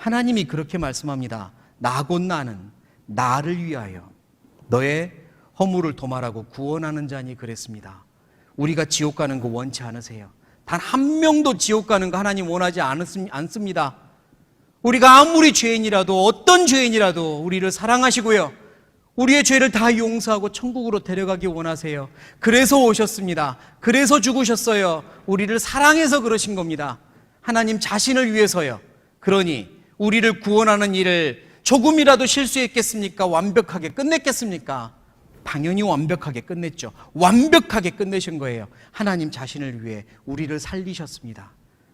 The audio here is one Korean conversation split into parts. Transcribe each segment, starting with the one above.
하나님이 그렇게 말씀합니다. 나 곧 나는 나를 위하여 너의 허물을 도말하고 구원하는 자니 그랬습니다. 우리가 지옥 가는 거 원치 않으세요? 단 한 명도 지옥 가는 거 하나님 원하지 않습니다. 우리가 아무리 죄인이라도, 어떤 죄인이라도 우리를 사랑하시고요, 우리의 죄를 다 용서하고 천국으로 데려가기 원하세요. 그래서 오셨습니다. 그래서 죽으셨어요. 우리를 사랑해서 그러신 겁니다. 하나님 자신을 위해서요. 그러니 우리를 구원하는 일을 조금이라도 실수했겠습니까? 완벽하게 끝냈겠습니까? 당연히 완벽하게 끝냈죠. 완벽하게 끝내신 거예요. 하나님 자신을 위해 우리를 살리셨습니다.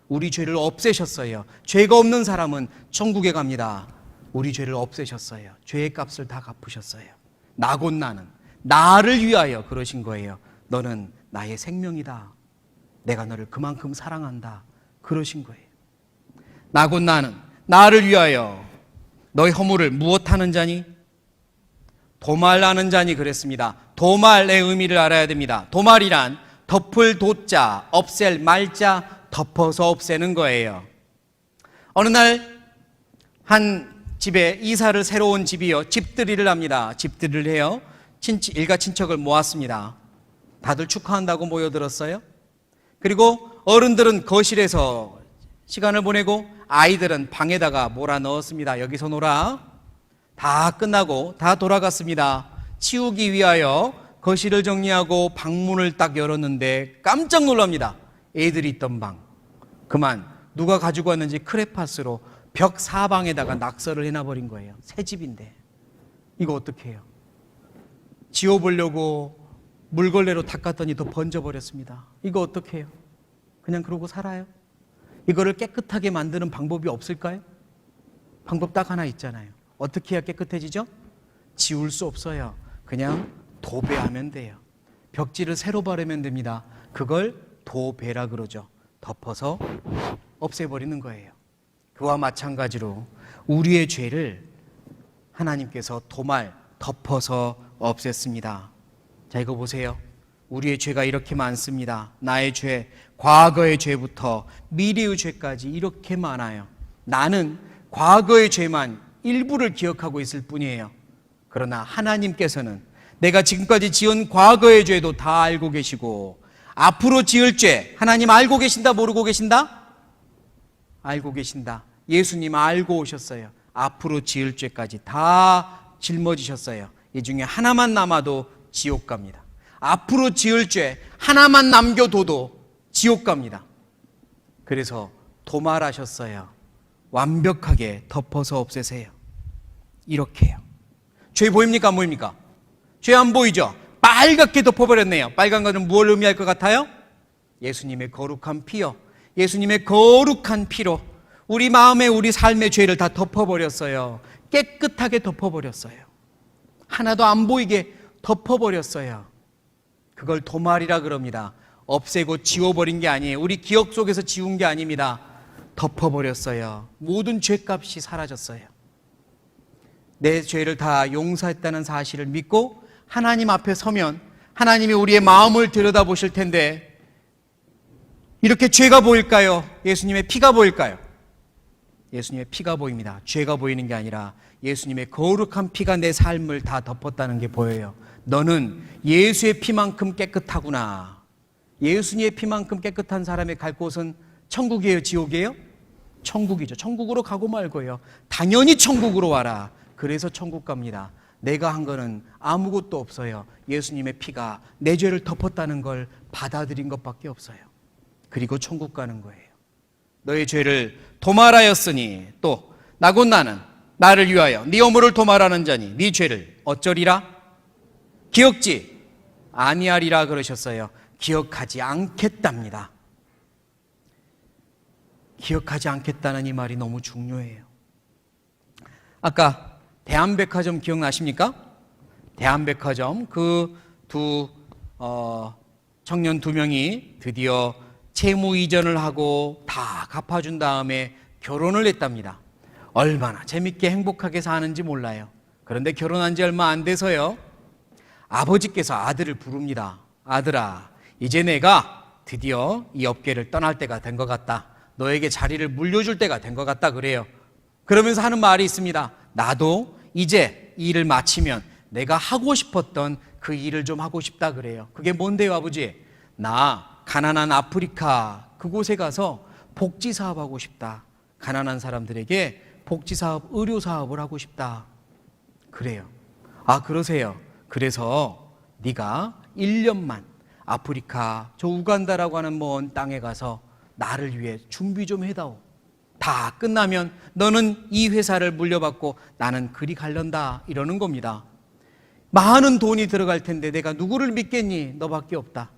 우리 죄를 없애셨어요. 죄가 없는 사람은 천국에 갑니다. 우리 죄를 없애셨어요. 죄의 값을 다 갚으셨어요. 나 곧 나는 나를 위하여 그러신 거예요. 너는 나의 생명이다. 내가 너를 그만큼 사랑한다. 그러신 거예요. 나 곧 나는 나를 위하여 너의 허물을 무엇하는 자니? 도말하는 자니 그랬습니다. 도말의 의미를 알아야 됩니다. 도말이란 덮을 도자, 없앨 말자, 덮어서 없애는 거예요. 어느 날 한 집에 이사를 새로 온 집이요, 집들이를 합니다. 집들이를 해요. 일가 친척을 모았습니다. 다들 축하한다고 모여들었어요. 그리고 어른들은 거실에서 시간을 보내고 아이들은 방에다가 몰아넣었습니다. 여기서 놀아. 다 끝나고 다 돌아갔습니다. 치우기 위하여 거실을 정리하고 방문을 딱 열었는데 깜짝 놀랍니다. 애들이 있던 방, 그만 누가 가지고 왔는지 크레파스로 벽 사방에다가 낙서를 해놔버린 거예요. 새 집인데 이거 어떻게 해요? 지워보려고 물걸레로 닦았더니 더 번져버렸습니다. 이거 어떻게 해요? 그냥 그러고 살아요? 이거를 깨끗하게 만드는 방법이 없을까요? 방법 딱 하나 있잖아요. 어떻게 해야 깨끗해지죠? 지울 수 없어요. 그냥 도배하면 돼요. 벽지를 새로 바르면 됩니다. 그걸 도배라 그러죠. 덮어서 없애버리는 거예요. 그와 마찬가지로 우리의 죄를 하나님께서 도말, 덮어서 없앴습니다. 자, 이거 보세요. 우리의 죄가 이렇게 많습니다. 나의 죄, 과거의 죄부터 미래의 죄까지 이렇게 많아요. 나는 과거의 죄만 일부를 기억하고 있을 뿐이에요. 그러나 하나님께서는 내가 지금까지 지은 과거의 죄도 다 알고 계시고, 앞으로 지을 죄 하나님 알고 계신다, 모르고 계신다? 알고 계신다. 예수님 알고 오셨어요. 앞으로 지을 죄까지 다 짊어지셨어요. 이 중에 하나만 남아도 지옥 갑니다. 앞으로 지을 죄 하나만 남겨둬도 지옥 갑니다. 그래서 도말하셨어요. 완벽하게 덮어서 없애세요. 이렇게요. 죄 보입니까, 안 보입니까? 죄 안 보이죠? 빨갛게 덮어버렸네요. 빨간 것은 무엇을 의미할 것 같아요? 예수님의 거룩한 피요. 예수님의 거룩한 피로 우리 마음에, 우리 삶의 죄를 다 덮어버렸어요. 깨끗하게 덮어버렸어요. 하나도 안 보이게 덮어버렸어요. 그걸 도말이라 그럽니다. 없애고 지워버린 게 아니에요. 우리 기억 속에서 지운 게 아닙니다. 덮어버렸어요. 모든 죄값이 사라졌어요. 내 죄를 다 용서했다는 사실을 믿고 하나님 앞에 서면 하나님이 우리의 마음을 들여다보실 텐데, 이렇게 죄가 보일까요? 예수님의 피가 보일까요? 예수님의 피가 보입니다. 죄가 보이는 게 아니라 예수님의 거룩한 피가 내 삶을 다 덮었다는 게 보여요. 너는 예수의 피만큼 깨끗하구나. 예수님의 피만큼 깨끗한 사람의 갈 곳은 천국이에요, 지옥이에요? 천국이죠. 천국으로 가고 말고요. 당연히 천국으로 와라. 그래서 천국 갑니다. 내가 한 거는 아무것도 없어요. 예수님의 피가 내 죄를 덮었다는 걸 받아들인 것밖에 없어요. 그리고 천국 가는 거예요. 너의 죄를 도말하였으니 또 나 곧 나는 나를 위하여 네 허물을 도말하는 자니 네 죄를 어쩌리라? 기억지 아니하리라 그러셨어요. 기억하지 않겠답니다. 기억하지 않겠다는 이 말이 너무 중요해요. 아까 대한백화점 기억나십니까? 대한백화점 그 청년 두 명이 드디어 채무 이전을 하고 다 갚아준 다음에 결혼을 했답니다. 얼마나 재밌게 행복하게 사는지 몰라요. 그런데 결혼한 지 얼마 안 돼서요, 아버지께서 아들을 부릅니다. 아들아, 이제 내가 드디어 이 업계를 떠날 때가 된 것 같다. 너에게 자리를 물려줄 때가 된 것 같다 그래요. 그러면서 하는 말이 있습니다. 나도 이제 이 일을 마치면 내가 하고 싶었던 그 일을 좀 하고 싶다 그래요. 그게 뭔데요, 아버지? 나 가난한 아프리카 그곳에 가서 복지 사업하고 싶다. 가난한 사람들에게 복지 사업, 의료 사업을 하고 싶다. 그래요. 아, 그러세요. 그래서 네가 1년만 아프리카 저 우간다라고 하는 먼 땅에 가서 나를 위해 준비 좀 해다오. 다 끝나면 너는 이 회사를 물려받고 나는 그리 갈련다 이러는 겁니다. 많은 돈이 들어갈 텐데 내가 누구를 믿겠니? 너밖에 없다.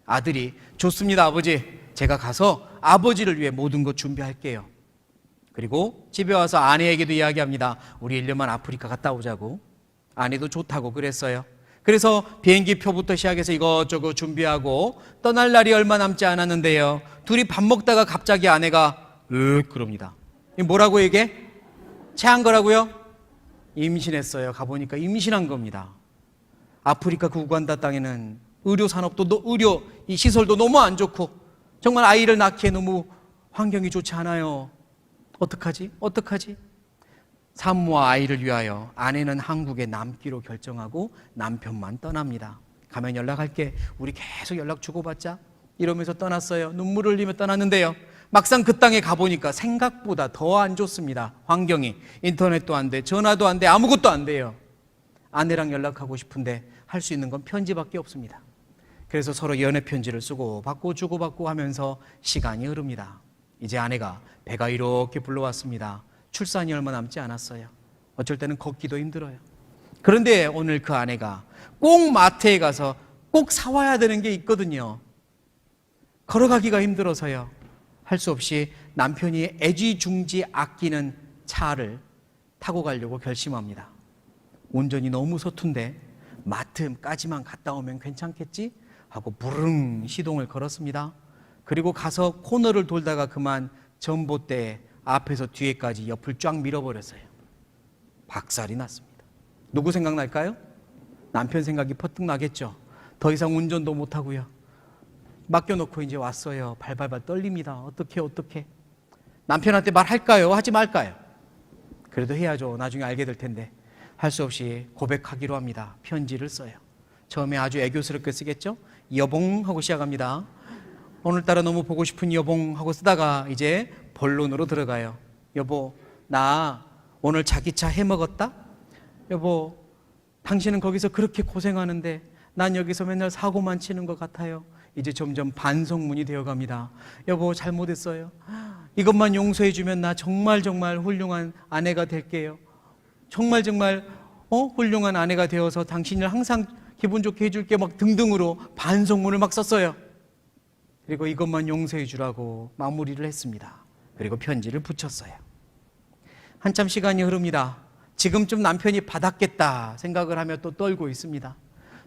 아들이 좋습니다, 아버지. 제가 가서 아버지를 위해 모든 것 준비할게요. 그리고 집에 와서 아내에게도 이야기합니다. 우리 1년만 아프리카 갔다 오자고. 아내도 좋다고 그랬어요. 그래서 비행기 표부터 시작해서 이것저것 준비하고 떠날 날이 얼마 남지 않았는데요. 둘이 밥 먹다가 갑자기 아내가 그럽니다. 뭐라고 얘기해? 체한 거라고요? 임신했어요. 가보니까 임신한 겁니다. 아프리카 그 우간다 땅에는 의료 산업도 의료 이 시설도 너무 안 좋고 정말 아이를 낳기에 너무 환경이 좋지 않아요. 어떡하지? 산모와 아이를 위하여 아내는 한국에 남기로 결정하고 남편만 떠납니다. 가면 연락할게. 우리 계속 연락 주고받자. 이러면서 떠났어요. 눈물을 흘리며 떠났는데요. 막상 그 땅에 가보니까 생각보다 더 안 좋습니다. 환경이. 인터넷도 안 돼, 전화도 안 돼, 아무것도 안 돼요. 아내랑 연락하고 싶은데 할 수 있는 건 편지밖에 없습니다. 그래서 서로 연애 편지를 쓰고 받고 주고받고 하면서 시간이 흐릅니다. 이제 아내가 배가 이렇게 불러왔습니다. 출산이 얼마 남지 않았어요. 어쩔 때는 걷기도 힘들어요. 그런데 오늘 그 아내가 꼭 마트에 가서 꼭 사와야 되는 게 있거든요. 걸어가기가 힘들어서요. 할 수 없이 남편이 애지중지 아끼는 차를 타고 가려고 결심합니다. 운전이 너무 서툰데 마트까지만 갔다 오면 괜찮겠지? 하고 부릉 시동을 걸었습니다. 그리고 가서 코너를 돌다가 그만 전봇대에 앞에서 뒤에까지 옆을 쫙 밀어버렸어요. 박살이 났습니다. 누구 생각날까요? 남편 생각이 퍼뜩 나겠죠. 더 이상 운전도 못하고요. 맡겨놓고 이제 왔어요. 발발발 떨립니다. 어떻게 남편한테 말할까요? 하지 말까요? 그래도 해야죠. 나중에 알게 될 텐데. 할 수 없이 고백하기로 합니다. 편지를 써요. 처음에 아주 애교스럽게 쓰겠죠. 여봉 하고 시작합니다. 오늘따라 너무 보고 싶은 여봉 하고 쓰다가 이제 본론으로 들어가요. 여보, 나 오늘 자기 차 해먹었다? 여보, 당신은 거기서 그렇게 고생하는데 난 여기서 맨날 사고만 치는 것 같아요. 이제 점점 반성문이 되어갑니다. 여보, 잘못했어요. 이것만 용서해주면 나 정말 훌륭한 아내가 될게요. 정말 훌륭한 아내가 되어서 당신을 항상 기분 좋게 해줄게 막 등등으로 반성문을 막 썼어요. 그리고 이것만 용서해 주라고 마무리를 했습니다. 그리고 편지를 붙였어요. 한참 시간이 흐릅니다. 지금쯤 남편이 받았겠다 생각을 하며 또 떨고 있습니다.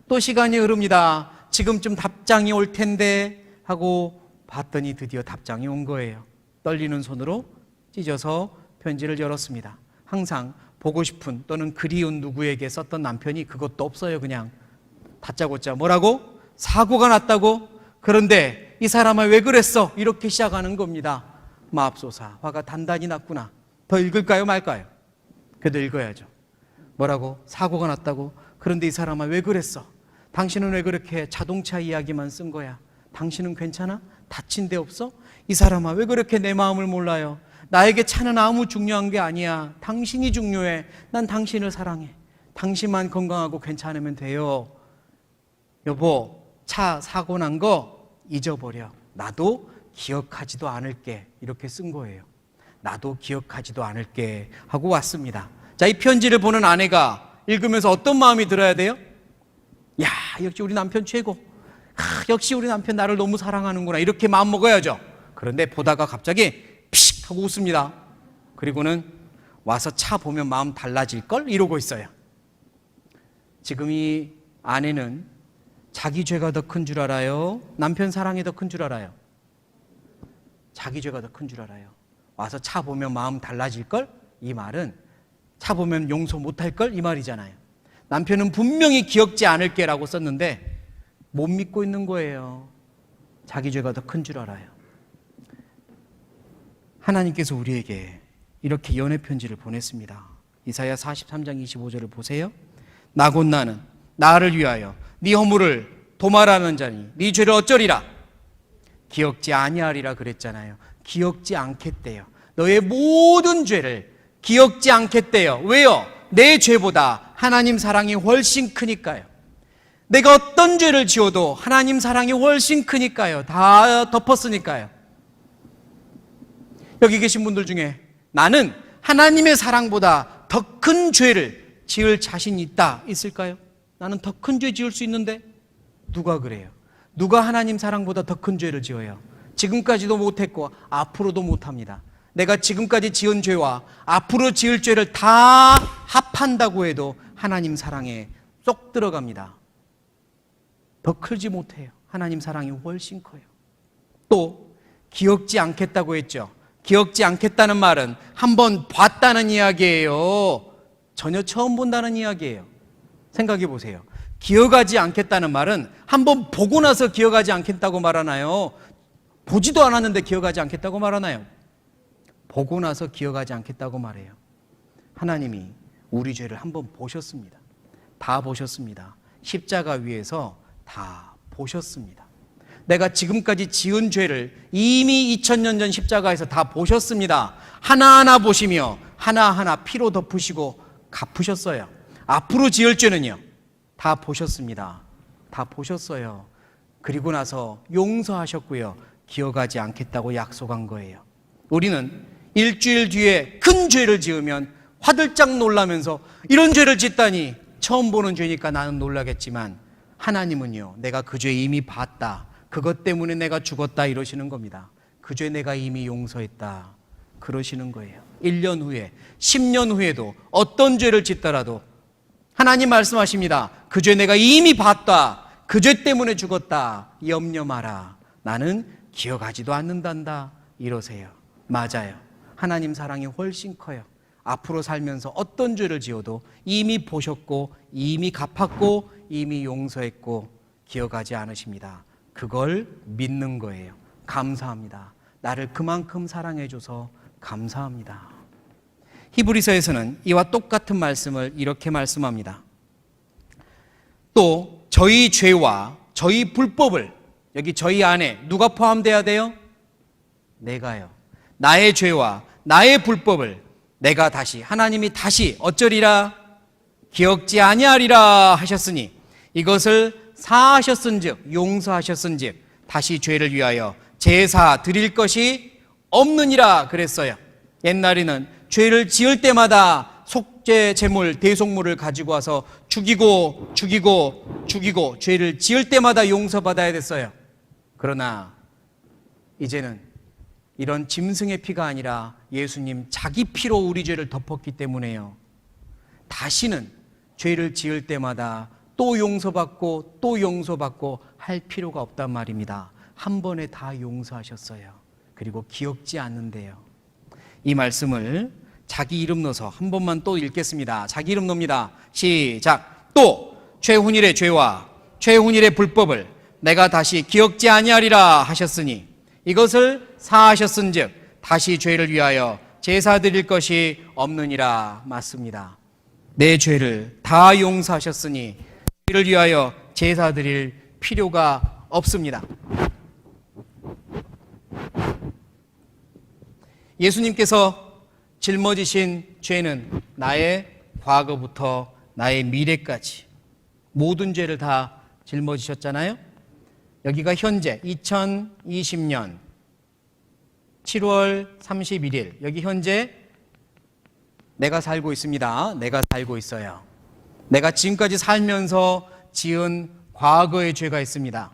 또 시간이 흐릅니다. 지금쯤 답장이 올 텐데 하고 봤더니 드디어 답장이 온 거예요. 떨리는 손으로 찢어서 편지를 열었습니다. 항상 보고 싶은 또는 그리운 누구에게 썼던 남편이 그것도 없어요. 그냥 다짜고짜 뭐라고? 사고가 났다고? 그런데 이 사람아 왜 그랬어? 이렇게 시작하는 겁니다. 맙소사, 화가 단단히 났구나. 더 읽을까요 말까요? 그래도 읽어야죠. 뭐라고? 사고가 났다고? 그런데 이 사람아 왜 그랬어? 당신은 왜 그렇게 자동차 이야기만 쓴 거야? 당신은 괜찮아? 다친 데 없어? 이 사람아 왜 그렇게 내 마음을 몰라요? 나에게 차는 아무 중요한 게 아니야. 당신이 중요해. 난 당신을 사랑해. 당신만 건강하고 괜찮으면 돼요. 여보, 차 사고 난 거 잊어버려. 나도 기억하지도 않을게. 이렇게 쓴 거예요. 나도 기억하지도 않을게 하고 왔습니다. 자, 이 편지를 보는 아내가 읽으면서 어떤 마음이 들어야 돼요? 야, 역시 우리 남편 최고. 역시 우리 남편 나를 너무 사랑하는구나. 이렇게 마음 먹어야죠. 그런데 보다가 갑자기 피식 하고 웃습니다. 그리고는 와서 차 보면 마음 달라질걸? 이러고 있어요. 지금 이 아내는 자기 죄가 더 큰 줄 알아요? 남편 사랑이 더 큰 줄 알아요? 자기 죄가 더 큰 줄 알아요. 와서 차 보면 마음 달라질걸? 이 말은 차 보면 용서 못할걸? 이 말이잖아요. 남편은 분명히 기억지 않을게라고 썼는데 못 믿고 있는 거예요. 자기 죄가 더 큰 줄 알아요. 하나님께서 우리에게 이렇게 연애 편지를 보냈습니다. 이사야 43장 25절을 보세요. 나 곧 나는 나를 위하여 네 허물을 도말하는 자니 네 죄를 어쩌리라. 기억지 아니하리라 그랬잖아요. 기억지 않겠대요. 너의 모든 죄를 기억지 않겠대요. 왜요? 내 죄보다 하나님 사랑이 훨씬 크니까요. 내가 어떤 죄를 지어도 하나님 사랑이 훨씬 크니까요. 다 덮었으니까요. 여기 계신 분들 중에 나는 하나님의 사랑보다 더 큰 죄를 지을 자신이 있을까요? 나는 더 큰 죄 지을 수 있는데 누가 그래요? 누가 하나님 사랑보다 더 큰 죄를 지어요? 지금까지도 못했고 앞으로도 못합니다. 내가 지금까지 지은 죄와 앞으로 지을 죄를 다 합한다고 해도 하나님 사랑에 쏙 들어갑니다. 더 크지 못해요. 하나님 사랑이 훨씬 커요. 또 기억지 않겠다고 했죠. 기억지 않겠다는 말은 한번 봤다는 이야기예요. 전혀 처음 본다는 이야기예요. 생각해 보세요. 기억하지 않겠다는 말은 한번 보고 나서 기억하지 않겠다고 말하나요? 보지도 않았는데 기억하지 않겠다고 말하나요? 보고 나서 기억하지 않겠다고 말해요. 하나님이 우리 죄를 한번 보셨습니다. 다 보셨습니다. 십자가 위에서 다 보셨습니다. 내가 지금까지 지은 죄를 이미 2000년 전 십자가에서 다 보셨습니다. 하나하나 보시며 하나하나 피로 덮으시고 갚으셨어요. 앞으로 지을 죄는요, 다 보셨습니다. 다 보셨어요. 그리고 나서 용서하셨고요, 기억하지 않겠다고 약속한 거예요. 우리는 일주일 뒤에 큰 죄를 지으면 화들짝 놀라면서 이런 죄를 짓다니, 처음 보는 죄니까 나는 놀라겠지만 하나님은요, 내가 그 죄 이미 봤다, 그것 때문에 내가 죽었다 이러시는 겁니다. 그 죄 내가 이미 용서했다 그러시는 거예요. 1년 후에 10년 후에도 어떤 죄를 짓더라도 하나님 말씀하십니다. 그 죄 내가 이미 봤다, 그 죄 때문에 죽었다, 염려 마라, 나는 기억하지도 않는단다 이러세요. 맞아요. 하나님 사랑이 훨씬 커요. 앞으로 살면서 어떤 죄를 지어도 이미 보셨고 이미 갚았고 이미 용서했고 기억하지 않으십니다. 그걸 믿는 거예요. 감사합니다. 나를 그만큼 사랑해줘서 감사합니다. 히브리서에서는 이와 똑같은 말씀을 이렇게 말씀합니다. 또 저희 죄와 저희 불법을, 여기 저희 안에 누가 포함돼야 돼요? 내가요. 나의 죄와 나의 불법을 내가 다시, 하나님이 다시 어쩌리라? 기억지 아니하리라 하셨으니 이것을 사하셨은즉, 용서하셨은즉 다시 죄를 위하여 제사 드릴 것이 없느니라 그랬어요. 옛날에는 죄를 지을 때마다 속죄 제물, 대속물을 가지고 와서 죽이고 죄를 지을 때마다 용서받아야 됐어요. 그러나 이제는 이런 짐승의 피가 아니라 예수님 자기 피로 우리 죄를 덮었기 때문에요, 다시는 죄를 지을 때마다 또 용서받고 또 용서받고 할 필요가 없단 말입니다. 한 번에 다 용서하셨어요. 그리고 기억지 않는데요. 이 말씀을 자기 이름 넣어서 한 번만 또 읽겠습니다. 자기 이름 넣습니다. 시작. 또 최훈일의 죄와 최훈일의 불법을 내가 다시 기억지 아니하리라 하셨으니 이것을 사하셨은즉 다시 죄를 위하여 제사 드릴 것이 없느니라. 맞습니다. 내 죄를 다 용서하셨으니 죄를 위하여 제사 드릴 필요가 없습니다. 예수님께서 짊어지신 죄는 나의 과거부터 나의 미래까지 모든 죄를 다 짊어지셨잖아요. 여기가 현재 2020년 7월 31일, 여기 현재 내가 살고 있습니다. 내가 살고 있어요. 내가 지금까지 살면서 지은 과거의 죄가 있습니다.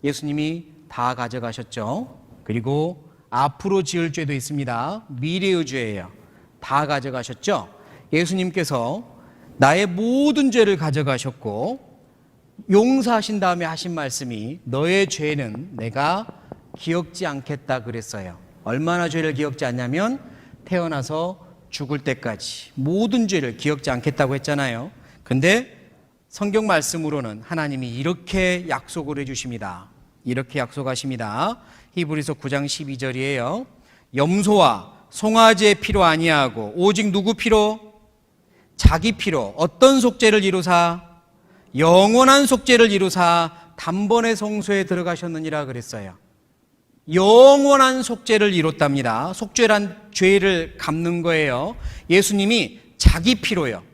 예수님이 다 가져가셨죠. 그리고 앞으로 지을 죄도 있습니다. 미래의 죄예요. 다 가져가셨죠. 예수님께서 나의 모든 죄를 가져가셨고 용서하신 다음에 하신 말씀이 너의 죄는 내가 기억지 않겠다 그랬어요. 얼마나 죄를 기억지 않냐면 태어나서 죽을 때까지 모든 죄를 기억지 않겠다고 했잖아요. 근데 성경 말씀으로는 하나님이 이렇게 약속을 해주십니다. 이렇게 약속하십니다. 히브리서 9장 12절이에요. 염소와 송아지의 피로 아니하고 오직 누구 피로? 자기 피로 어떤 속죄를 이루사? 영원한 속죄를 이루사 단번에 성소에 들어가셨느니라 그랬어요. 영원한 속죄를 이뤘답니다. 속죄란 죄를 갚는 거예요. 예수님이 자기 피로요.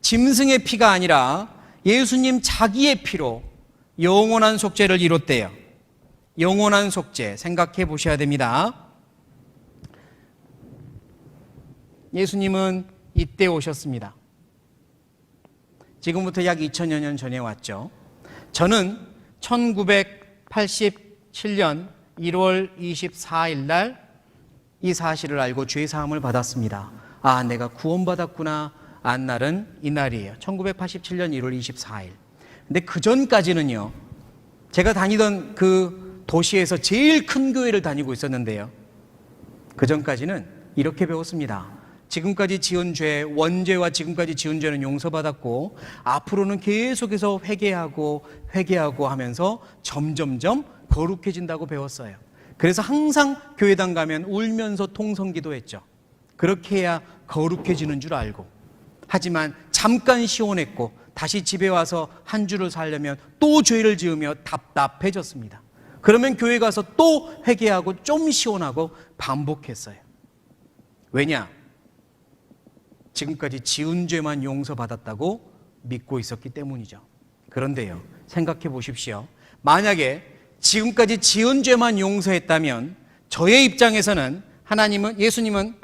짐승의 피가 아니라 예수님 자기의 피로 영원한 속죄를 이뤘대요. 영원한 속죄 생각해 보셔야 됩니다. 예수님은 이때 오셨습니다. 지금부터 약 2000여 년 전에 왔죠. 저는 1987년 1월 24일 날 이 사실을 알고 죄사함을 받았습니다. 아, 내가 구원받았구나 한 날은 이날이에요. 1987년 1월 24일. 근데 그 전까지는요, 제가 다니던 그 도시에서 제일 큰 교회를 다니고 있었는데요, 그 전까지는 이렇게 배웠습니다. 지금까지 지은 죄, 원죄와 지금까지 지은 죄는 용서받았고 앞으로는 계속해서 회개하고 하면서 점점점 거룩해진다고 배웠어요. 그래서 항상 교회당 가면 울면서 통성기도 했죠. 그렇게 해야 거룩해지는 줄 알고. 하지만 잠깐 시원했고 다시 집에 와서 한 주를 살려면 또 죄를 지으며 답답해졌습니다. 그러면 교회 가서 또 회개하고 좀 시원하고 반복했어요. 왜냐? 지금까지 지은 죄만 용서받았다고 믿고 있었기 때문이죠. 그런데요, 생각해 보십시오. 만약에 지금까지 지은 죄만 용서했다면 저의 입장에서는 예수님은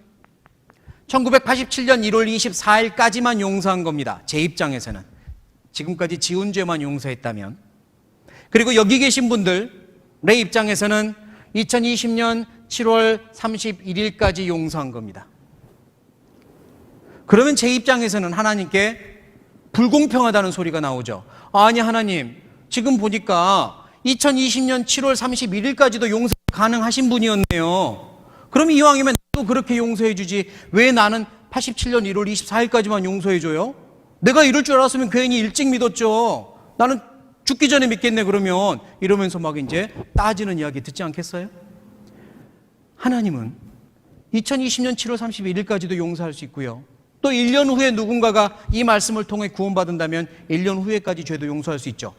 1987년 1월 24일까지만 용서한 겁니다. 제 입장에서는. 지금까지 지은 죄만 용서했다면. 그리고 여기 계신 분들의 입장에서는 2020년 7월 31일까지 용서한 겁니다. 그러면 제 입장에서는 하나님께 불공평하다는 소리가 나오죠. 아니, 하나님, 지금 보니까 2020년 7월 31일까지도 용서 가능하신 분이었네요. 그럼 이왕이면 나도 그렇게 용서해 주지. 왜 나는 87년 1월 24일까지만 용서해 줘요? 내가 이럴 줄 알았으면 괜히 일찍 믿었죠. 나는 죽기 전에 믿겠네 그러면. 이러면서 막 이제 따지는 이야기 듣지 않겠어요? 하나님은 2020년 7월 31일까지도 용서할 수 있고요. 또 1년 후에 누군가가 이 말씀을 통해 구원받는다면 1년 후에까지 죄도 용서할 수 있죠.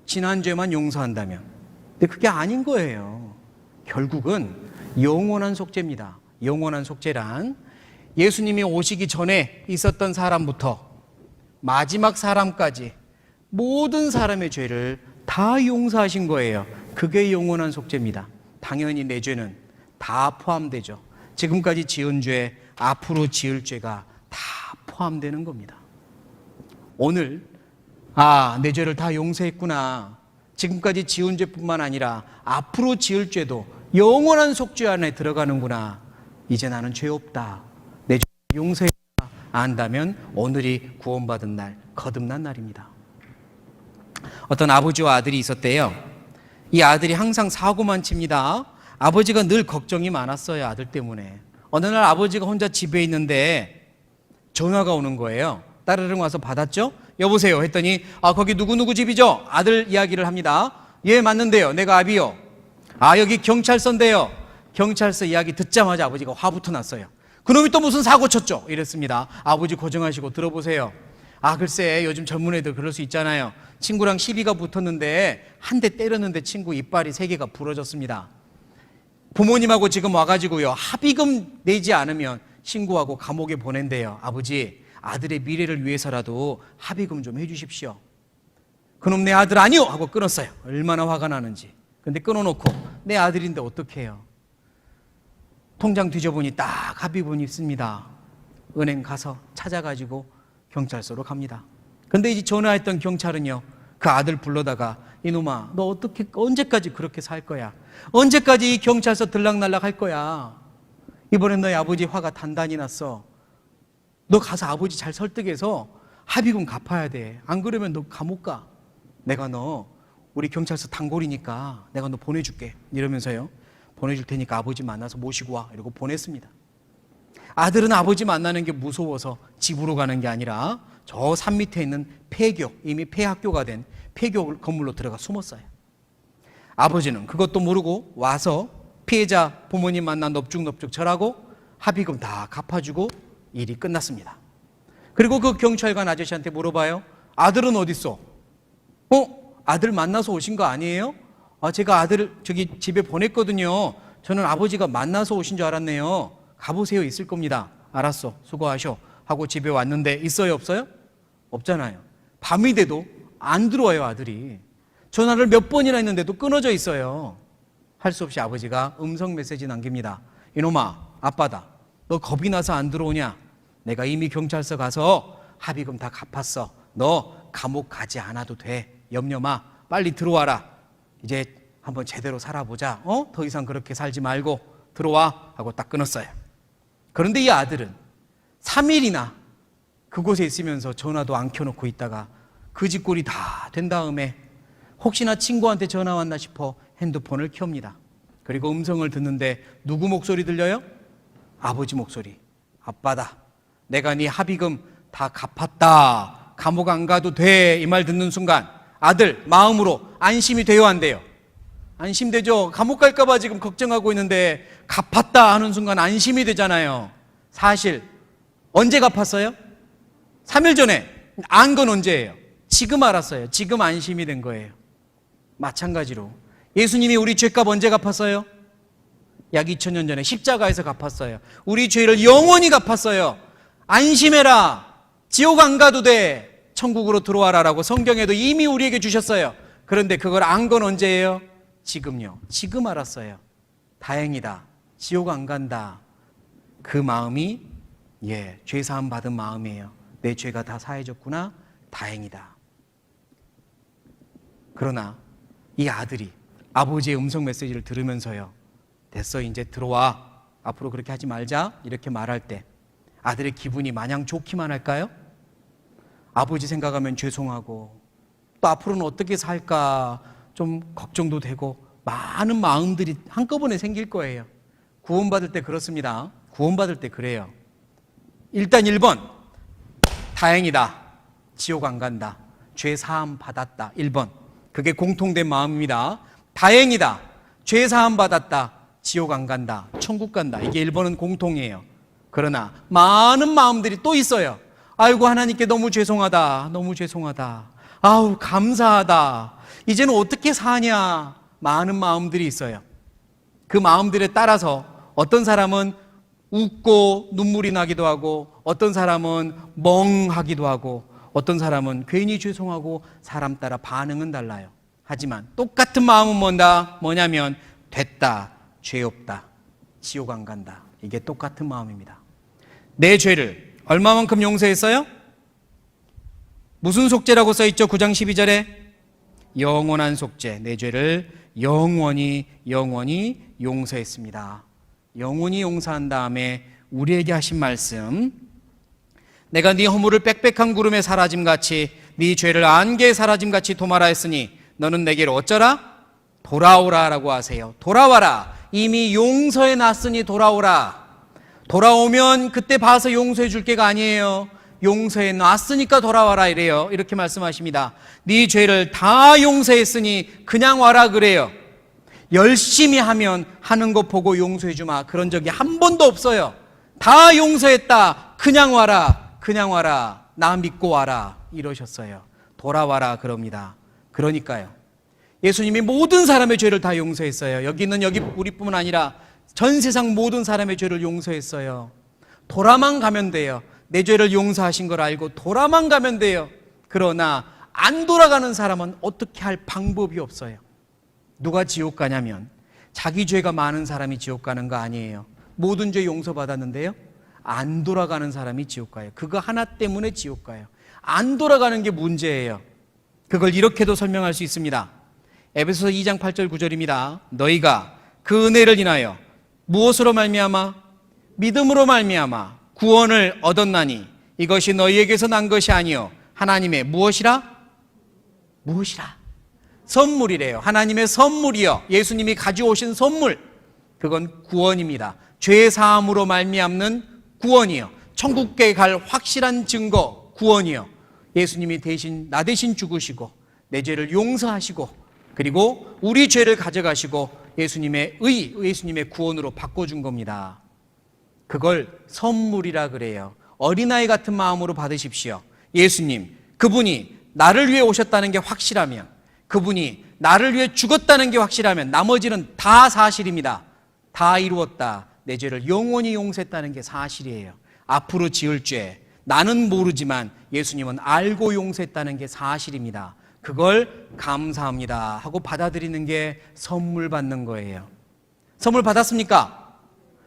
지난 죄만 용서한다면. 근데 그게 아닌 거예요. 결국은 영원한 속죄입니다. 영원한 속죄란 예수님이 오시기 전에 있었던 사람부터 마지막 사람까지 모든 사람의 죄를 다 용서하신 거예요. 그게 영원한 속죄입니다. 당연히 내 죄는 다 포함되죠. 지금까지 지은 죄, 앞으로 지을 죄가 다 포함되는 겁니다. 오늘 내 죄를 다 용서했구나. 지금까지 지은 죄뿐만 아니라 앞으로 지을 죄도 영원한 속죄 안에 들어가는구나. 이제 나는 죄 없다. 내 죄 용서했다. 안다면 오늘이 구원받은 날, 거듭난 날입니다. 어떤 아버지와 아들이 있었대요. 이 아들이 항상 사고만 칩니다. 아버지가 늘 걱정이 많았어요. 아들 때문에. 어느 날 아버지가 혼자 집에 있는데 전화가 오는 거예요. 따르릉 와서 받았죠. 여보세요 했더니 거기 누구누구 집이죠? 아들 이야기를 합니다. 예, 맞는데요. 내가 아비요. 여기 경찰서인데요. 경찰서 이야기 듣자마자 아버지가 화부터 났어요. 그놈이 또 무슨 사고 쳤죠? 이랬습니다. 아버지 고정하시고 들어보세요. 글쎄 요즘 젊은 애들 그럴 수 있잖아요. 친구랑 시비가 붙었는데 한 대 때렸는데 친구 이빨이 3개가 부러졌습니다. 부모님하고 지금 와가지고요, 합의금 내지 않으면 신고하고 감옥에 보낸대요. 아버지, 아들의 미래를 위해서라도 합의금 좀 해주십시오. 그놈 내 아들 아니요! 하고 끊었어요. 얼마나 화가 나는지. 근데 끊어놓고 내 아들인데 어떡해요. 통장 뒤져보니 딱 합의금이 있습니다. 은행 가서 찾아가지고 경찰서로 갑니다. 근데 이제 전화했던 경찰은요, 그 아들 불러다가 이놈아, 너 어떻게 언제까지 그렇게 살 거야? 언제까지 이 경찰서 들락날락 할 거야? 이번엔 너희 아버지 화가 단단히 났어. 너 가서 아버지 잘 설득해서 합의금 갚아야 돼. 안 그러면 너 감옥 가. 내가 너 우리 경찰서 단골이니까 내가 너 보내줄게. 이러면서요, 보내줄 테니까 아버지 만나서 모시고 와. 이러고 보냈습니다. 아들은 아버지 만나는 게 무서워서 집으로 가는 게 아니라 저 산 밑에 있는 폐교, 이미 폐학교가 된 폐교 건물로 들어가 숨었어요. 아버지는 그것도 모르고 와서 피해자 부모님 만나 넙죽넙죽 절하고 합의금 다 갚아주고 일이 끝났습니다. 그리고 그 경찰관 아저씨한테 물어봐요. 아들은 어디 있어? 아들 만나서 오신 거 아니에요? 제가 아들을 저기 집에 보냈거든요. 저는 아버지가 만나서 오신 줄 알았네요. 가보세요. 있을 겁니다. 알았어. 수고하셔. 하고 집에 왔는데 있어요? 없어요? 없잖아요. 밤이 돼도 안 들어와요, 아들이. 전화를 몇 번이나 했는데도 끊어져 있어요. 할 수 없이 아버지가 음성 메시지 남깁니다. 이놈아, 아빠다. 너 겁이 나서 안 들어오냐? 내가 이미 경찰서 가서 합의금 다 갚았어. 너 감옥 가지 않아도 돼. 염려 마. 빨리 들어와라. 이제 한번 제대로 살아보자. 더 이상 그렇게 살지 말고 들어와. 하고 딱 끊었어요. 그런데 이 아들은 3일이나 그곳에 있으면서 전화도 안 켜놓고 있다가 그 짓꼴이 다 된 다음에 혹시나 친구한테 전화 왔나 싶어 핸드폰을 켭니다. 그리고 음성을 듣는데 누구 목소리 들려요? 아버지 목소리. 아빠다. 내가 네 합의금 다 갚았다. 감옥 안 가도 돼. 이 말 듣는 순간 아들 마음으로 안심이 돼요, 안 돼요? 안심되죠. 감옥 갈까 봐 지금 걱정하고 있는데 갚았다 하는 순간 안심이 되잖아요. 사실 언제 갚았어요? 3일 전에. 안 건 언제예요? 지금 알았어요. 지금 안심이 된 거예요. 마찬가지로 예수님이 우리 죄값 언제 갚았어요? 약 2000년 전에 십자가에서 갚았어요. 우리 죄를 영원히 갚았어요. 안심해라. 지옥 안 가도 돼. 천국으로 들어와라 라고 성경에도 이미 우리에게 주셨어요. 그런데 그걸 안 건 언제예요? 지금요. 지금 알았어요. 다행이다. 지옥 안 간다. 그 마음이 죄 사함 받은 마음이에요. 내 죄가 다 사해졌구나. 다행이다. 그러나 이 아들이 아버지의 음성 메시지를 들으면서요. 됐어, 이제 들어와. 앞으로 그렇게 하지 말자. 이렇게 말할 때 아들의 기분이 마냥 좋기만 할까요? 아버지 생각하면 죄송하고 또 앞으로는 어떻게 살까 좀 걱정도 되고 많은 마음들이 한꺼번에 생길 거예요. 구원받을 때 그렇습니다. 구원받을 때 그래요. 일단 1번 다행이다. 지옥 안 간다. 죄 사함 받았다. 1번. 그게 공통된 마음입니다. 다행이다. 죄 사함 받았다. 지옥 안 간다. 천국 간다. 이게 1번은 공통이에요. 그러나 많은 마음들이 또 있어요. 아이고 하나님께 너무 죄송하다. 너무 죄송하다. 아우 감사하다. 이제는 어떻게 사냐. 많은 마음들이 있어요. 그 마음들에 따라서 어떤 사람은 웃고 눈물이 나기도 하고 어떤 사람은 멍하기도 하고 어떤 사람은 괜히 죄송하고 사람 따라 반응은 달라요. 하지만 똑같은 마음은 뭐냐면 됐다, 죄 없다, 지옥 안 간다. 이게 똑같은 마음입니다. 내 죄를 얼마만큼 용서했어요? 무슨 속죄라고 써있죠? 9장 12절에 영원한 속죄. 내 죄를 영원히 용서했습니다. 영원히 용서한 다음에 우리에게 하신 말씀, 내가 네 허물을 빽빽한 구름에 사라짐같이 네 죄를 안개에 사라짐같이 도마라 했으니 너는 내게로 어쩌라? 돌아오라 라고 하세요. 돌아와라. 이미 용서해 놨으니 돌아오라. 돌아오면 그때 봐서 용서해 줄 게가 아니에요. 용서해 놨으니까 돌아와라 이래요. 이렇게 말씀하십니다. 네 죄를 다 용서했으니 그냥 와라 그래요. 열심히 하면 하는 거 보고 용서해 주마. 그런 적이 한 번도 없어요. 다 용서했다. 그냥 와라. 그냥 와라. 나 믿고 와라. 이러셨어요. 돌아와라 그럽니다. 그러니까요. 예수님이 모든 사람의 죄를 다 용서했어요. 여기는 우리뿐만 아니라 전 세상 모든 사람의 죄를 용서했어요. 돌아만 가면 돼요. 내 죄를 용서하신 걸 알고 돌아만 가면 돼요. 그러나 안 돌아가는 사람은 어떻게 할 방법이 없어요. 누가 지옥 가냐면 자기 죄가 많은 사람이 지옥 가는 거 아니에요. 모든 죄 용서받았는데요, 안 돌아가는 사람이 지옥 가요. 그거 하나 때문에 지옥 가요. 안 돌아가는 게 문제예요. 그걸 이렇게도 설명할 수 있습니다. 에베소서 2장 8절 9절입니다. 너희가 그 은혜를 인하여 무엇으로 말미암아? 믿음으로 말미암아 구원을 얻었나니 이것이 너희에게서 난 것이 아니요 하나님의 무엇이라? 선물이래요. 하나님의 선물이요. 예수님이 가져오신 선물. 그건 구원입니다. 죄 사함으로 말미암는 구원이요. 천국에 갈 확실한 증거 구원이요. 예수님이 나 대신 죽으시고 내 죄를 용서하시고 그리고 우리 죄를 가져가시고 예수님의 구원으로 바꿔준 겁니다. 그걸 선물이라 그래요. 어린아이 같은 마음으로 받으십시오. 예수님, 그분이 나를 위해 오셨다는 게 확실하면, 그분이 나를 위해 죽었다는 게 확실하면 나머지는 다 사실입니다. 다 이루었다. 내 죄를 영원히 용서했다는 게 사실이에요. 앞으로 지을 죄, 나는 모르지만 예수님은 알고 용서했다는 게 사실입니다. 그걸 감사합니다 하고 받아들이는 게 선물 받는 거예요. 선물 받았습니까?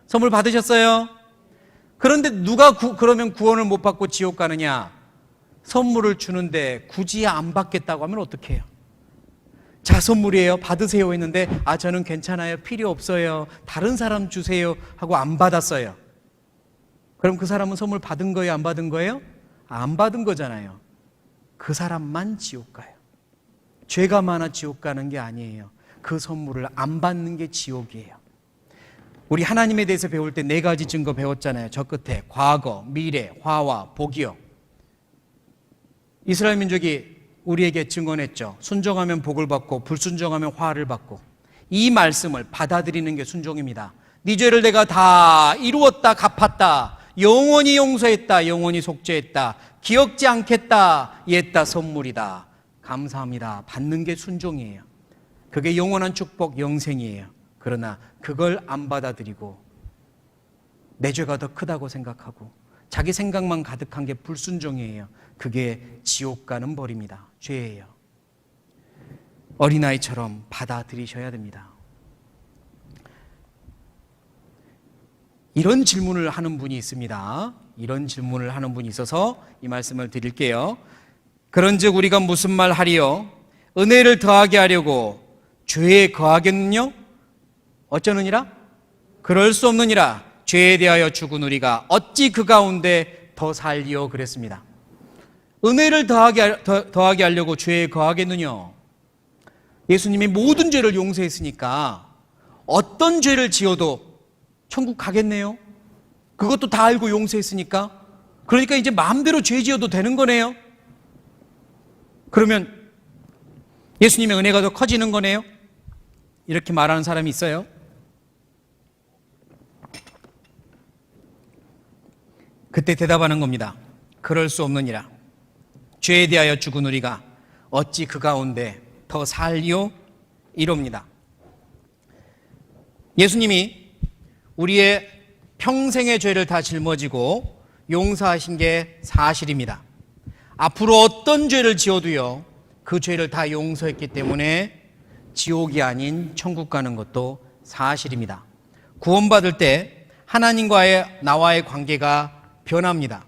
선물 받으셨어요? 그런데 누가 그러면 구원을 못 받고 지옥 가느냐? 선물을 주는데 굳이 안 받겠다고 하면 어떡해요? 자, 선물이에요. 받으세요 했는데 저는 괜찮아요. 필요 없어요. 다른 사람 주세요 하고 안 받았어요. 그럼 그 사람은 선물 받은 거예요? 안 받은 거예요? 안 받은 거잖아요. 그 사람만 지옥 가요. 죄가 많아 지옥 가는 게 아니에요. 그 선물을 안 받는 게 지옥이에요. 우리 하나님에 대해서 배울 때 4가지 증거 배웠잖아요. 저 끝에 과거, 미래, 화와 복이요. 이스라엘 민족이 우리에게 증언했죠. 순종하면 복을 받고 불순종하면 화를 받고. 이 말씀을 받아들이는 게 순종입니다. 네 죄를 내가 다 이루었다, 갚았다, 영원히 용서했다, 영원히 속죄했다, 기억지 않겠다, 옛다 선물이다, 감사합니다. 받는 게 순종이에요. 그게 영원한 축복, 영생이에요. 그러나 그걸 안 받아들이고 내 죄가 더 크다고 생각하고 자기 생각만 가득한 게 불순종이에요. 그게 지옥 가는 벌입니다. 죄예요. 어린아이처럼 받아들이셔야 됩니다. 이런 질문을 하는 분이 있습니다. 이런 질문을 하는 분이 있어서 이 말씀을 드릴게요. 그런즉 우리가 무슨 말 하리요? 은혜를 더하게 하려고 죄에 거하겠느냐? 어쩌느니라? 그럴 수 없느니라. 죄에 대하여 죽은 우리가 어찌 그 가운데 더 살리요? 그랬습니다. 은혜를 더하게 하려고 죄에 거하겠느냐? 예수님이 모든 죄를 용서했으니까 어떤 죄를 지어도 천국 가겠네요. 그것도 다 알고 용서했으니까. 그러니까 이제 마음대로 죄 지어도 되는 거네요. 그러면 예수님의 은혜가 더 커지는 거네요. 이렇게 말하는 사람이 있어요. 그때 대답하는 겁니다. 그럴 수 없느니라. 죄에 대하여 죽은 우리가 어찌 그 가운데 더 살리요? 이럽니다. 예수님이 우리의 평생의 죄를 다 짊어지고 용서하신 게 사실입니다. 앞으로 어떤 죄를 지어도요, 그 죄를 다 용서했기 때문에 지옥이 아닌 천국 가는 것도 사실입니다. 구원받을 때 하나님과의 나와의 관계가 변합니다.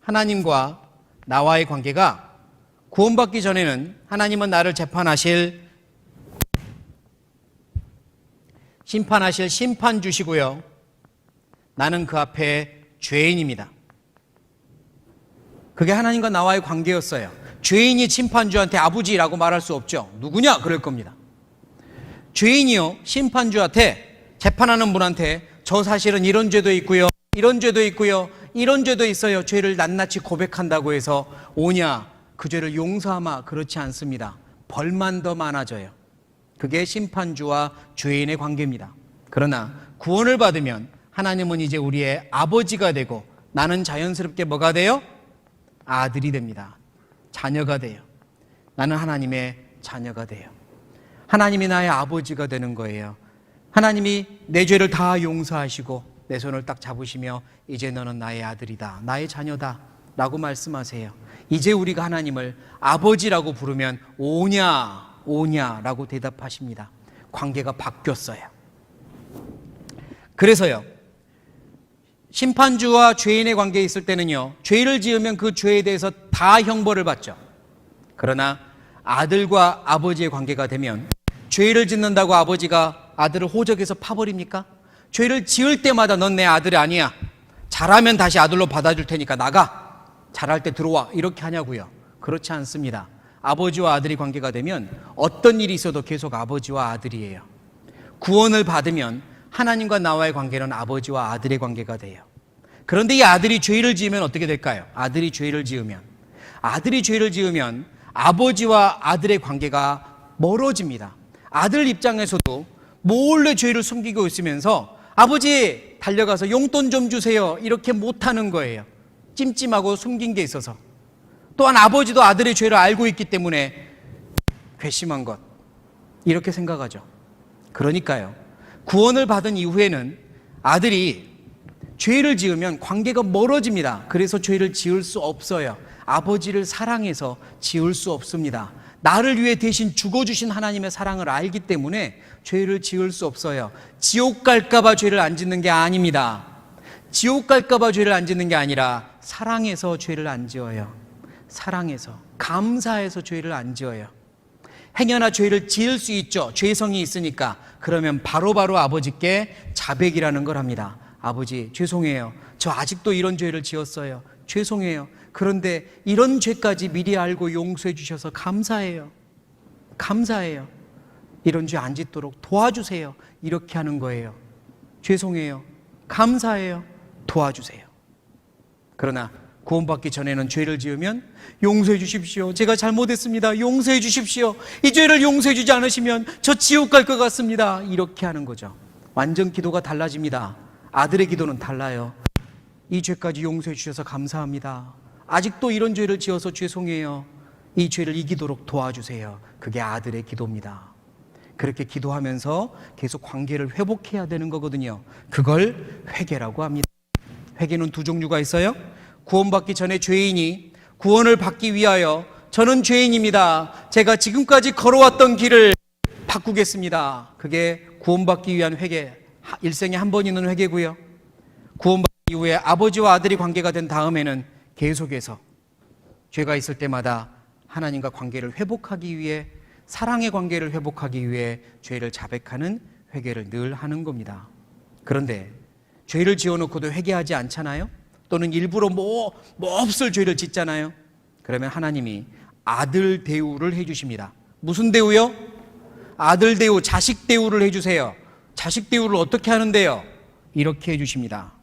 하나님과 나와의 관계가 구원받기 전에는 하나님은 나를 심판하실 심판주시고요, 나는 그 앞에 죄인입니다. 그게 하나님과 나와의 관계였어요. 죄인이 심판주한테 아버지라고 말할 수 없죠. 누구냐? 그럴 겁니다. 죄인이요, 심판주한테, 재판하는 분한테 저 사실은 이런 죄도 있고요, 이런 죄도 있고요, 이런 죄도 있어요, 죄를 낱낱이 고백한다고 해서 오냐? 그 죄를 용서하마? 그렇지 않습니다. 벌만 더 많아져요. 그게 심판주와 죄인의 관계입니다. 그러나 구원을 받으면 하나님은 이제 우리의 아버지가 되고 나는 자연스럽게 뭐가 돼요? 아들이 됩니다. 자녀가 돼요. 나는 하나님의 자녀가 돼요. 하나님이 나의 아버지가 되는 거예요. 하나님이 내 죄를 다 용서하시고 내 손을 딱 잡으시며 이제 너는 나의 아들이다, 나의 자녀다 라고 말씀하세요. 이제 우리가 하나님을 아버지라고 부르면 오냐 오냐 라고 대답하십니다. 관계가 바뀌었어요. 그래서요, 심판주와 죄인의 관계에 있을 때는요, 죄를 지으면 그 죄에 대해서 다 형벌을 받죠. 그러나 아들과 아버지의 관계가 되면 죄를 짓는다고 아버지가 아들을 호적에서 파버립니까? 죄를 지을 때마다 넌 내 아들이 아니야, 잘하면 다시 아들로 받아줄 테니까 나가, 잘할 때 들어와, 이렇게 하냐고요? 그렇지 않습니다. 아버지와 아들이 관계가 되면 어떤 일이 있어도 계속 아버지와 아들이에요. 구원을 받으면 하나님과 나와의 관계는 아버지와 아들의 관계가 돼요. 그런데 이 아들이 죄를 지으면 어떻게 될까요? 아들이 죄를 지으면 아버지와 아들의 관계가 멀어집니다. 아들 입장에서도 몰래 죄를 숨기고 있으면서 아버지 달려가서 용돈 좀 주세요 이렇게 못하는 거예요. 찜찜하고 숨긴 게 있어서. 또한 아버지도 아들의 죄를 알고 있기 때문에 괘씸한 것 이렇게 생각하죠. 그러니까요, 구원을 받은 이후에는 아들이 죄를 지으면 관계가 멀어집니다. 그래서 죄를 지을 수 없어요. 아버지를 사랑해서 지을 수 없습니다. 나를 위해 대신 죽어주신 하나님의 사랑을 알기 때문에 죄를 지을 수 없어요. 지옥 갈까봐 죄를 안 짓는 게 아닙니다. 지옥 갈까봐 죄를 안 짓는 게 아니라 사랑해서 죄를 안 지어요. 사랑해서, 감사해서 죄를 안 지어요. 행여나 죄를 지을 수 있죠. 죄성이 있으니까. 그러면 바로바로 아버지께 자백이라는 걸 합니다. 아버지, 죄송해요. 저 아직도 이런 죄를 지었어요. 죄송해요. 그런데 이런 죄까지 미리 알고 용서해 주셔서 감사해요. 감사해요. 이런 죄 안 짓도록 도와주세요. 이렇게 하는 거예요. 죄송해요. 감사해요. 도와주세요. 그러나 구원받기 전에는 죄를 지으면 용서해 주십시오. 제가 잘못했습니다. 용서해 주십시오. 이 죄를 용서해 주지 않으시면 저 지옥 갈 것 같습니다. 이렇게 하는 거죠. 완전 기도가 달라집니다. 아들의 기도는 달라요. 이 죄까지 용서해 주셔서 감사합니다. 아직도 이런 죄를 지어서 죄송해요. 이 죄를 이기도록 도와주세요. 그게 아들의 기도입니다. 그렇게 기도하면서 계속 관계를 회복해야 되는 거거든요. 그걸 회개라고 합니다. 회개는 두 종류가 있어요. 구원받기 전에 죄인이 구원을 받기 위하여 저는 죄인입니다. 제가 지금까지 걸어왔던 길을 바꾸겠습니다. 그게 구원받기 위한 회개, 일생에 한 번 있는 회개고요. 구원받기 이후에 아버지와 아들이 관계가 된 다음에는 계속해서 죄가 있을 때마다 하나님과 관계를 회복하기 위해, 사랑의 관계를 회복하기 위해 죄를 자백하는 회개를 늘 하는 겁니다. 그런데 죄를 지어놓고도 회개하지 않잖아요? 또는 일부러 뭐 없을 죄를 짓잖아요? 그러면 하나님이 아들 대우를 해주십니다. 무슨 대우요? 아들 대우, 자식 대우를 해주세요. 자식 대우를 어떻게 하는데요? 이렇게 해주십니다.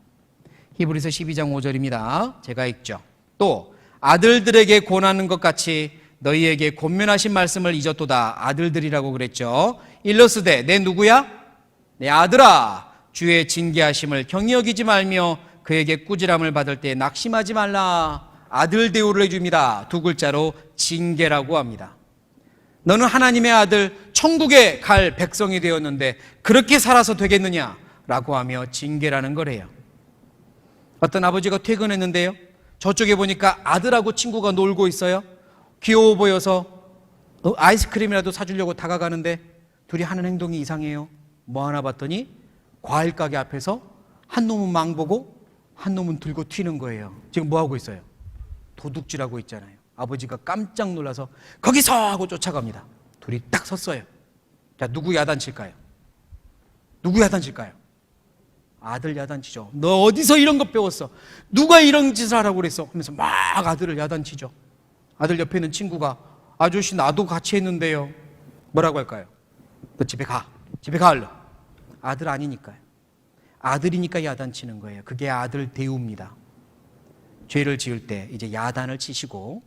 히브리서 12장 5절입니다. 제가 읽죠. 또 아들들에게 권하는 것 같이 너희에게 권면하신 말씀을 잊었도다. 아들들이라고 그랬죠. 일러스되 내 누구야? 내 아들아, 주의 징계하심을 경히 여기지 말며 그에게 꾸지람을 받을 때 낙심하지 말라. 아들 대우를 해줍니다. 두 글자로 징계라고 합니다. 너는 하나님의 아들, 천국에 갈 백성이 되었는데 그렇게 살아서 되겠느냐라고 하며 징계라는 거래요. 어떤 아버지가 퇴근했는데요, 저쪽에 보니까 아들하고 친구가 놀고 있어요. 귀여워 보여서 아이스크림이라도 사주려고 다가가는데 둘이 하는 행동이 이상해요. 뭐 하나 봤더니 과일 가게 앞에서 한 놈은 망보고 한 놈은 들고 튀는 거예요. 지금 뭐 하고 있어요? 도둑질하고 있잖아요. 아버지가 깜짝 놀라서 거기서 하고 쫓아갑니다. 둘이 딱 섰어요. 자, 누구 야단칠까요? 누구 야단칠까요? 아들 야단치죠. 너 어디서 이런 거 배웠어? 누가 이런 짓을 하라고 그랬어? 하면서 막 아들을 야단치죠. 아들 옆에 있는 친구가 아저씨 나도 같이 했는데요. 뭐라고 할까요? 너 집에 가. 집에 가 얼른. 아들 아니니까요. 아들이니까 야단치는 거예요. 그게 아들 대우입니다. 죄를 지을 때 이제 야단을 치시고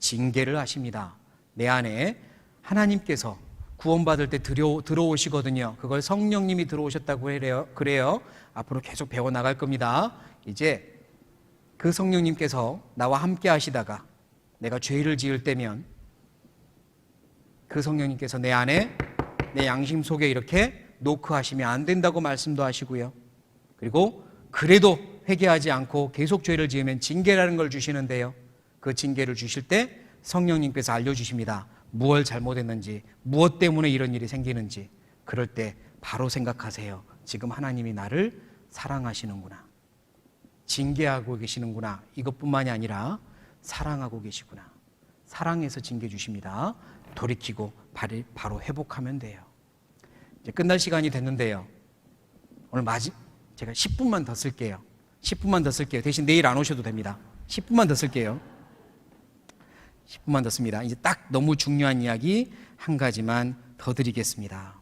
징계를 하십니다. 내 안에 하나님께서 구원받을 때 들어오시거든요. 그걸 성령님이 들어오셨다고 그래요. 앞으로 계속 배워나갈 겁니다. 이제 그 성령님께서 나와 함께 하시다가 내가 죄를 지을 때면 그 성령님께서 내 안에, 내 양심 속에 이렇게 노크하시면 안 된다고 말씀도 하시고요. 그리고 그래도 회개하지 않고 계속 죄를 지으면 징계라는 걸 주시는데요. 그 징계를 주실 때 성령님께서 알려주십니다. 무엇을 잘못했는지, 무엇 때문에 이런 일이 생기는지. 그럴 때 바로 생각하세요. 지금 하나님이 나를 사랑하시는구나. 징계하고 계시는구나. 이것뿐만이 아니라 사랑하고 계시구나. 사랑해서 징계 주십니다. 돌이키고 바로 회복하면 돼요. 이제 끝날 시간이 됐는데요. 오늘 제가 10분만 더 쓸게요. 10분만 더 쓸게요. 대신 내일 안 오셔도 됩니다. 10분만 더 쓸게요. 10분만 더 씁니다. 이제 딱 너무 중요한 이야기 한 가지만 더 드리겠습니다.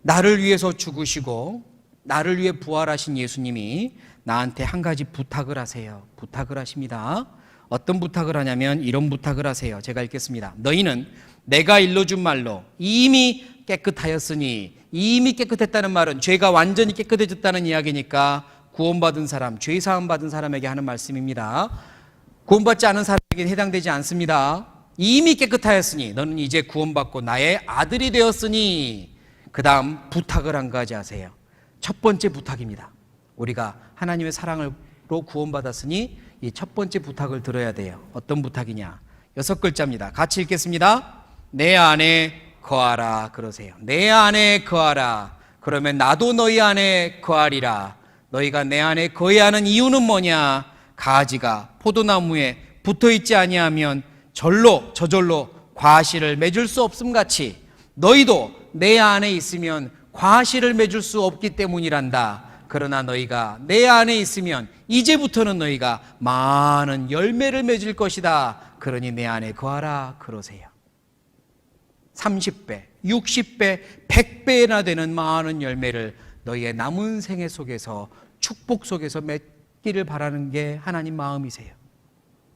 나를 위해서 죽으시고 나를 위해 부활하신 예수님이 나한테 한 가지 부탁을 하세요. 부탁을 하십니다. 어떤 부탁을 하냐면 이런 부탁을 하세요. 제가 읽겠습니다. 너희는 내가 일러준 말로 이미 깨끗하였으니, 이미 깨끗했다는 말은 죄가 완전히 깨끗해졌다는 이야기니까 구원받은 사람, 죄사함 받은 사람에게 하는 말씀입니다. 구원받지 않은 사람에게는 해당되지 않습니다. 이미 깨끗하였으니 너는 이제 구원받고 나의 아들이 되었으니, 그 다음 부탁을 한 가지 하세요. 첫 번째 부탁입니다. 우리가 하나님의 사랑으로 구원받았으니 이 첫 번째 부탁을 들어야 돼요. 어떤 부탁이냐? 6글자입니다. 같이 읽겠습니다. 내 안에 거하라 그러세요. 내 안에 거하라. 그러면 나도 너희 안에 거하리라. 너희가 내 안에 거해야 하는 이유는 뭐냐? 가지가 포도나무에 붙어있지 아니하면 저절로 과실을 맺을 수 없음 같이 너희도 내 안에 있으면 과실을 맺을 수 없기 때문이란다. 그러나 너희가 내 안에 있으면 이제부터는 너희가 많은 열매를 맺을 것이다. 그러니 내 안에 거하라 그러세요. 30배, 60배, 100배나 되는 많은 열매를 너희의 남은 생애 속에서, 축복 속에서 맺기를 바라는 게 하나님 마음이세요.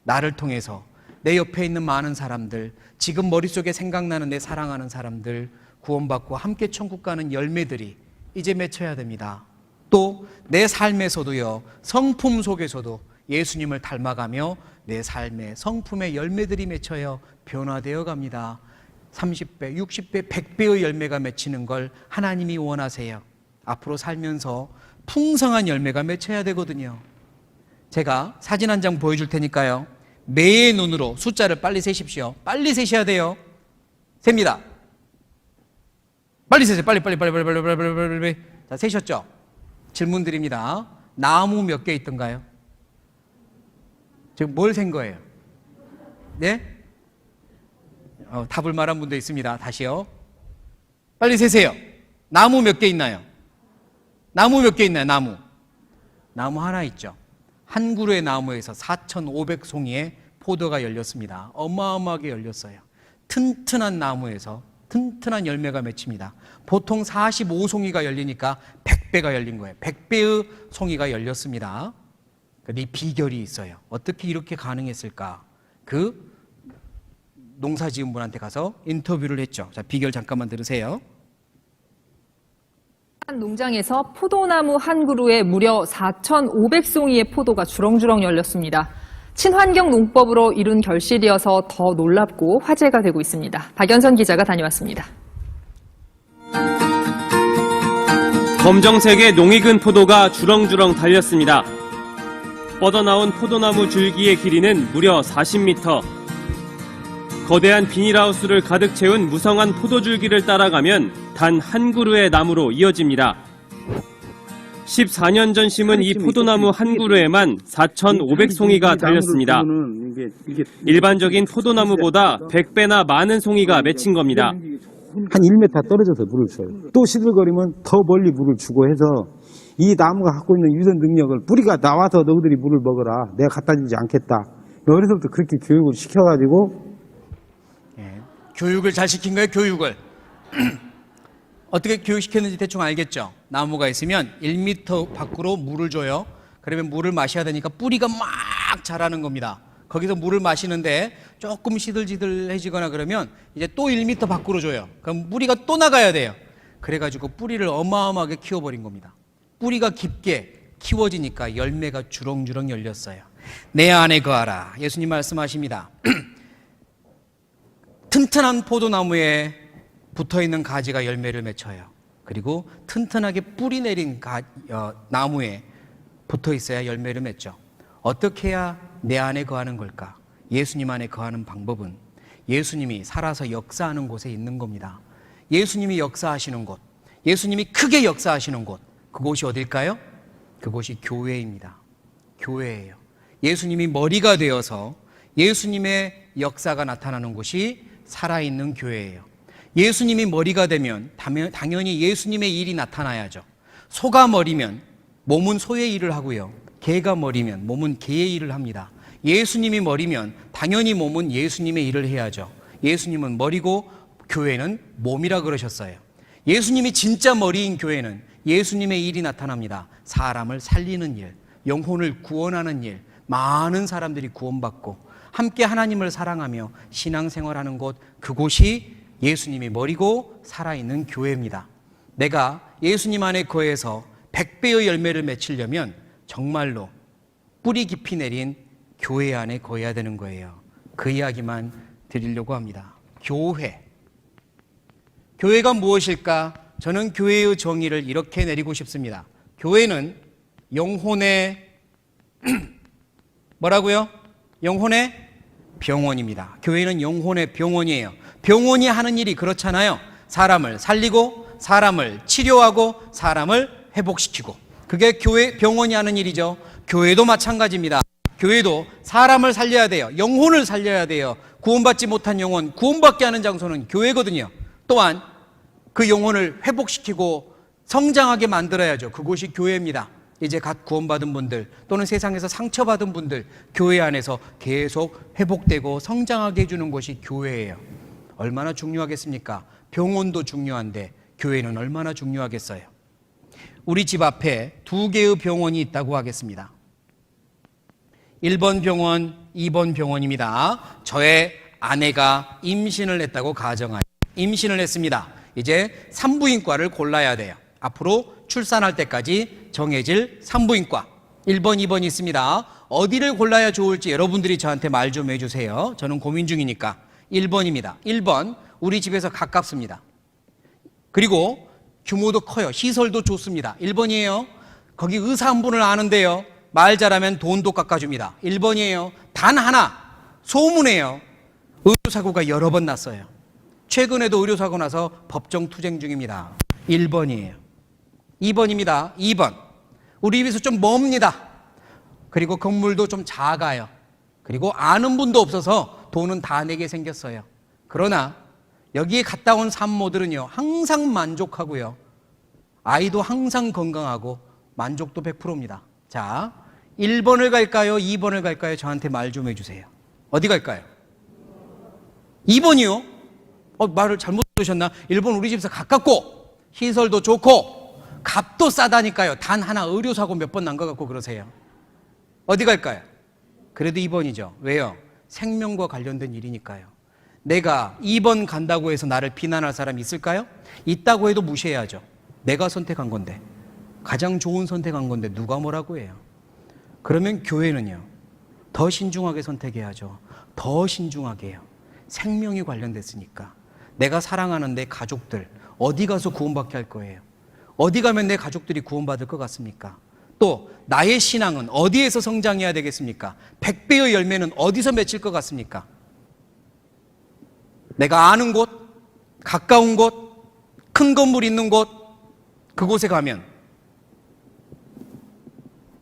나를 통해서 내 옆에 있는 많은 사람들, 지금 머릿속에 생각나는 내 사랑하는 사람들 구원받고 함께 천국 가는 열매들이 이제 맺혀야 됩니다. 또 내 삶에서도요, 성품 속에서도 예수님을 닮아가며 내 삶의 성품의 열매들이 맺혀요 변화되어 갑니다. 30배, 60배, 100배의 열매가 맺히는 걸 하나님이 원하세요. 앞으로 살면서 풍성한 열매가 맺혀야 되거든요. 제가 사진 한 장 보여줄 테니까요, 매의 눈으로 숫자를 빨리 세십시오. 빨리 세셔야 돼요. 셉니다. 빨리 세세요. 빨리. 자, 세셨죠? 질문 드립니다. 나무 몇 개 있던가요? 지금 뭘 센 거예요? 네? 답을 말한 분도 있습니다. 다시요. 빨리 세세요. 나무 몇 개 있나요? 나무 몇 개 있나요? 나무 하나 있죠. 한 그루의 나무에서 4,500송이의 포도가 열렸습니다. 어마어마하게 열렸어요. 튼튼한 나무에서 튼튼한 열매가 맺힙니다. 보통 45송이가 열리니까 100배가 열린 거예요. 100배의 송이가 열렸습니다. 이 비결이 있어요. 어떻게 이렇게 가능했을까? 그 농사 지은 분한테 가서 인터뷰를 했죠. 자, 비결 잠깐만 들으세요. 한 농장에서 포도나무 한 그루에 무려 4,500송이의 포도가 주렁주렁 열렸습니다. 친환경 농법으로 이룬 결실이어서 더 놀랍고 화제가 되고 있습니다. 박연선 기자가 다녀왔습니다. 검정색의 농익은 포도가 주렁주렁 달렸습니다. 뻗어나온 포도나무 줄기의 길이는 무려 40m. 거대한 비닐하우스를 가득 채운 무성한 포도줄기를 따라가면 단 한 그루의 나무로 이어집니다. 14년 전 심은 이 포도나무 한 그루에만 4,500송이가 달렸습니다. 일반적인 포도나무보다 100배나 많은 송이가 맺힌 겁니다. 한 1m 떨어져서 물을 줘요. 또 시들거리면 더 멀리 물을 주고 해서 이 나무가 갖고 있는 유전 능력을, 뿌리가 나와서 너희들이 물을 먹어라, 내가 갖다 주지 않겠다. 어려서부터 그렇게 교육을 시켜가지고. 교육을 잘 시킨 거예요. 교육을. 어떻게 교육시켰는지 대충 알겠죠? 나무가 있으면 1m 밖으로 물을 줘요. 그러면 물을 마셔야 되니까 뿌리가 막 자라는 겁니다. 거기서 물을 마시는데 조금 시들시들해지거나 그러면 이제 또 1m 밖으로 줘요. 그럼 뿌리가 또 나가야 돼요. 그래가지고 뿌리를 어마어마하게 키워버린 겁니다. 뿌리가 깊게 키워지니까 열매가 주렁주렁 열렸어요. 내 안에 거하라. 예수님 말씀하십니다. 튼튼한 포도나무에 붙어있는 가지가 열매를 맺혀요. 그리고 튼튼하게 뿌리 내린 나무에 붙어있어야 열매를 맺죠. 어떻게 해야 내 안에 거하는 걸까? 예수님 안에 거하는 방법은 예수님이 살아서 역사하는 곳에 있는 겁니다. 예수님이 역사하시는 곳, 예수님이 크게 역사하시는 곳, 그곳이 어딜까요? 그곳이 교회입니다. 교회예요. 예수님이 머리가 되어서 예수님의 역사가 나타나는 곳이 살아있는 교회예요. 예수님이 머리가 되면 당연히 예수님의 일이 나타나야죠. 소가 머리면 몸은 소의 일을 하고요, 개가 머리면 몸은 개의 일을 합니다. 예수님이 머리면 당연히 몸은 예수님의 일을 해야죠. 예수님은 머리고 교회는 몸이라 그러셨어요. 예수님이 진짜 머리인 교회는 예수님의 일이 나타납니다. 사람을 살리는 일, 영혼을 구원하는 일, 많은 사람들이 구원받고 함께 하나님을 사랑하며 신앙생활하는 곳, 그곳이 예수님이 머리고 살아있는 교회입니다. 내가 예수님 안에 거해서 100배의 열매를 맺히려면 정말로 뿌리 깊이 내린 교회 안에 거해야 되는 거예요. 그 이야기만 드리려고 합니다. 교회가 무엇일까? 저는 교회의 정의를 이렇게 내리고 싶습니다. 교회는 영혼의 뭐라고요? 영혼의 병원입니다. 교회는 영혼의 병원이에요. 병원이 하는 일이 그렇잖아요. 사람을 살리고 사람을 치료하고 사람을 회복시키고, 그게 교회 병원이 하는 일이죠. 교회도 마찬가지입니다. 교회도 사람을 살려야 돼요. 영혼을 살려야 돼요. 구원받지 못한 영혼, 구원받게 하는 장소는 교회거든요. 또한 그 영혼을 회복시키고 성장하게 만들어야죠. 그곳이 교회입니다. 이제 갓 구원받은 분들 또는 세상에서 상처받은 분들, 교회 안에서 계속 회복되고 성장하게 해주는 곳이 교회예요. 얼마나 중요하겠습니까? 병원도 중요한데 교회는 얼마나 중요하겠어요? 우리 집 앞에 2개의 병원이 있다고 하겠습니다. 1번 병원, 2번 병원입니다. 저의 아내가 임신을 했다고 가정하여 임신을 했습니다. 이제 산부인과를 골라야 돼요. 앞으로 출산할 때까지 정해질 산부인과 1번, 2번이 있습니다. 어디를 골라야 좋을지 여러분들이 저한테 말 좀 해주세요. 저는 고민 중이니까. 1번입니다. 1번, 우리 집에서 가깝습니다. 그리고 규모도 커요. 시설도 좋습니다. 1번이에요. 거기 의사 한 분을 아는데요, 말 잘하면 돈도 깎아줍니다. 1번이에요. 단 하나, 소문이에요. 의료사고가 여러 번 났어요. 최근에도 의료사고 나서 법정 투쟁 중입니다. 1번이에요. 2번입니다. 2번, 우리 집에서 좀 멉니다. 그리고 건물도 좀 작아요. 그리고 아는 분도 없어서 돈은 다 내게 생겼어요. 그러나 여기에 갔다 온 산모들은요, 항상 만족하고요, 아이도 항상 건강하고 만족도 100%입니다. 자, 1번을 갈까요? 2번을 갈까요? 저한테 말 좀 해주세요. 어디 갈까요? 2번이요? 말을 잘못 들으셨나? 1번 우리 집에서 가깝고 시설도 좋고 값도 싸다니까요. 단 하나 의료사고 몇 번 난 것 같고 그러세요. 어디 갈까요? 그래도 2번이죠. 왜요? 생명과 관련된 일이니까요. 내가 2번 간다고 해서 나를 비난할 사람이 있을까요? 있다고 해도 무시해야죠. 내가 선택한 건데, 가장 좋은 선택한 건데 누가 뭐라고 해요? 그러면 교회는요, 더 신중하게 선택해야죠. 더 신중하게 해요. 생명이 관련됐으니까. 내가 사랑하는 내 가족들 어디 가서 구원받게 할 거예요? 어디 가면 내 가족들이 구원받을 것 같습니까? 또 나의 신앙은 어디에서 성장해야 되겠습니까? 100배의 열매는 어디서 맺힐 것 같습니까? 내가 아는 곳, 가까운 곳, 큰 건물 있는 곳, 그곳에 가면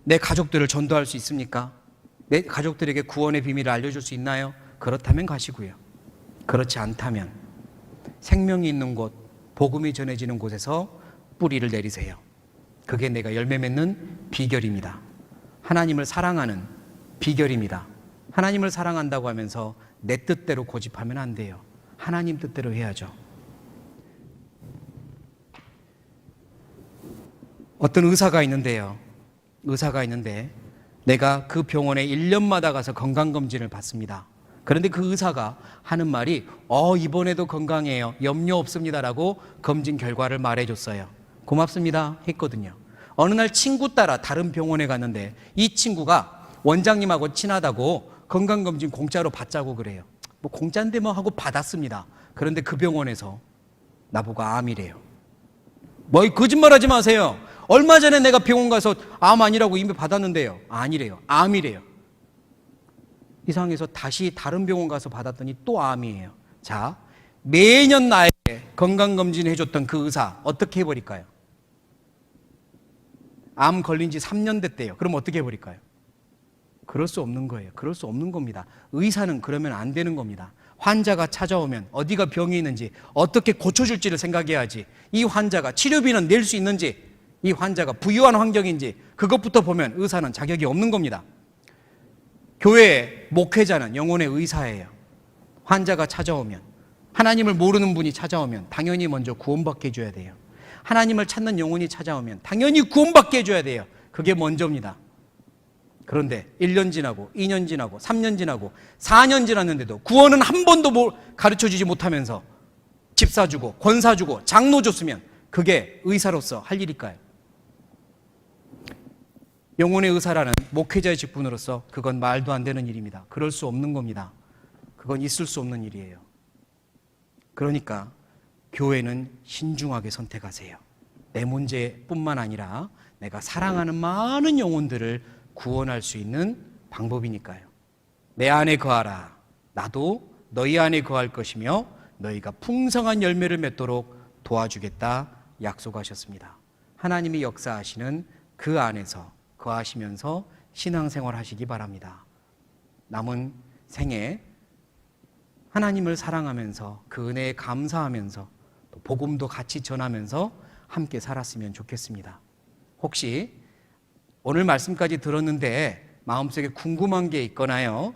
내 가족들을 전도할 수 있습니까? 내 가족들에게 구원의 비밀을 알려줄 수 있나요? 그렇다면 가시고요. 그렇지 않다면 생명이 있는 곳, 복음이 전해지는 곳에서 뿌리를 내리세요. 그게 내가 열매 맺는 비결입니다. 하나님을 사랑하는 비결입니다. 하나님을 사랑한다고 하면서 내 뜻대로 고집하면 안 돼요. 하나님 뜻대로 해야죠. 어떤 의사가 있는데요, 의사가 있는데 내가 그 병원에 1년마다 가서 건강검진을 받습니다. 그런데 그 의사가 하는 말이 이번에도 건강해요, 염려 없습니다라고 검진 결과를 말해줬어요. 고맙습니다 했거든요. 어느 날 친구 따라 다른 병원에 갔는데 이 친구가 원장님하고 친하다고 건강검진 공짜로 받자고 그래요. 뭐 공짜인데 뭐 하고 받았습니다. 그런데 그 병원에서 나보고 암이래요. 뭐 거짓말하지 마세요. 얼마 전에 내가 병원 가서 암 아니라고 이미 받았는데요. 아니래요. 암이래요. 이상해서 다시 다른 병원 가서 받았더니 또 암이에요. 자, 매년 나에게 건강검진 해줬던 그 의사 어떻게 해버릴까요? 암 걸린 지 3년 됐대요. 그럼 어떻게 해버릴까요? 그럴 수 없는 거예요. 그럴 수 없는 겁니다. 의사는 그러면 안 되는 겁니다. 환자가 찾아오면 어디가 병이 있는지, 어떻게 고쳐줄지를 생각해야지, 이 환자가 치료비는 낼 수 있는지, 이 환자가 부유한 환경인지 그것부터 보면 의사는 자격이 없는 겁니다. 교회의 목회자는 영혼의 의사예요. 환자가 찾아오면, 하나님을 모르는 분이 찾아오면 당연히 먼저 구원받게 해줘야 돼요. 하나님을 찾는 영혼이 찾아오면 당연히 구원받게 해줘야 돼요. 그게 먼저입니다. 그런데 1년 지나고 2년 지나고 3년 지나고 4년 지났는데도 구원은 한 번도 가르쳐주지 못하면서 집사 주고 권사 주고 장로 줬으면 그게 의사로서 할 일일까요? 영혼의 의사라는 목회자의 직분으로서 그건 말도 안 되는 일입니다. 그럴 수 없는 겁니다. 그건 있을 수 없는 일이에요. 그러니까 교회는 신중하게 선택하세요. 내 문제뿐만 아니라 내가 사랑하는 많은 영혼들을 구원할 수 있는 방법이니까요. 내 안에 거하라. 나도 너희 안에 거할 것이며 너희가 풍성한 열매를 맺도록 도와주겠다 약속하셨습니다. 하나님이 역사하시는 그 안에서 거하시면서 신앙생활 하시기 바랍니다. 남은 생에 하나님을 사랑하면서 그 은혜에 감사하면서 또 복음도 같이 전하면서 함께 살았으면 좋겠습니다. 혹시 오늘 말씀까지 들었는데 마음속에 궁금한 게 있거나요?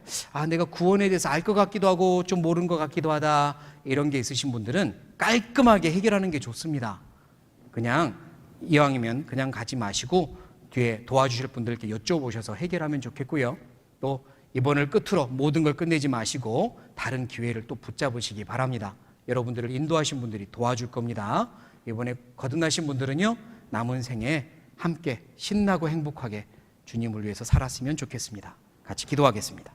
내가 구원에 대해서 알 것 같기도 하고 좀 모르는 것 같기도 하다, 이런 게 있으신 분들은 깔끔하게 해결하는 게 좋습니다. 그냥 이왕이면 그냥 가지 마시고 뒤에 도와주실 분들께 여쭤보셔서 해결하면 좋겠고요. 또 이번을 끝으로 모든 걸 끝내지 마시고 다른 기회를 또 붙잡으시기 바랍니다. 여러분들을 인도하신 분들이 도와줄 겁니다. 이번에 거듭나신 분들은요, 남은 생에 함께 신나고 행복하게 주님을 위해서 살았으면 좋겠습니다. 같이 기도하겠습니다.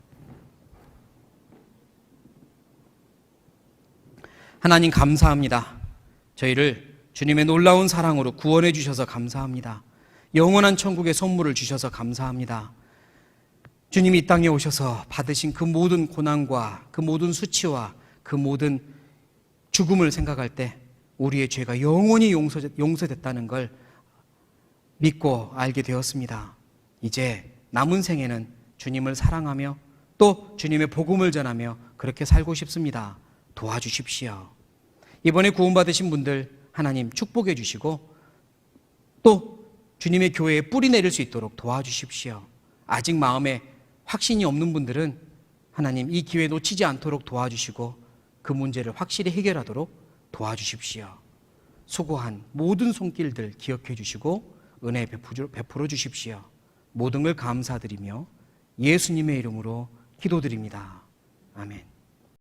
하나님 감사합니다. 저희를 주님의 놀라운 사랑으로 구원해 주셔서 감사합니다. 영원한 천국의 선물을 주셔서 감사합니다. 주님이 이 땅에 오셔서 받으신 그 모든 고난과 그 모든 수치와 그 모든 죽음을 생각할 때 우리의 죄가 영원히 용서됐다는 걸 믿고 알게 되었습니다. 이제 남은 생에는 주님을 사랑하며 또 주님의 복음을 전하며 그렇게 살고 싶습니다. 도와주십시오. 이번에 구원받으신 분들 하나님 축복해 주시고 또 주님의 교회에 뿌리 내릴 수 있도록 도와주십시오. 아직 마음에 확신이 없는 분들은 하나님 이 기회 놓치지 않도록 도와주시고 그 문제를 확실히 해결하도록 도와주십시오. 수고한 모든 손길들 기억해 주시고 은혜 베풀어 주십시오. 모든 걸 감사드리며 예수님의 이름으로 기도드립니다. 아멘.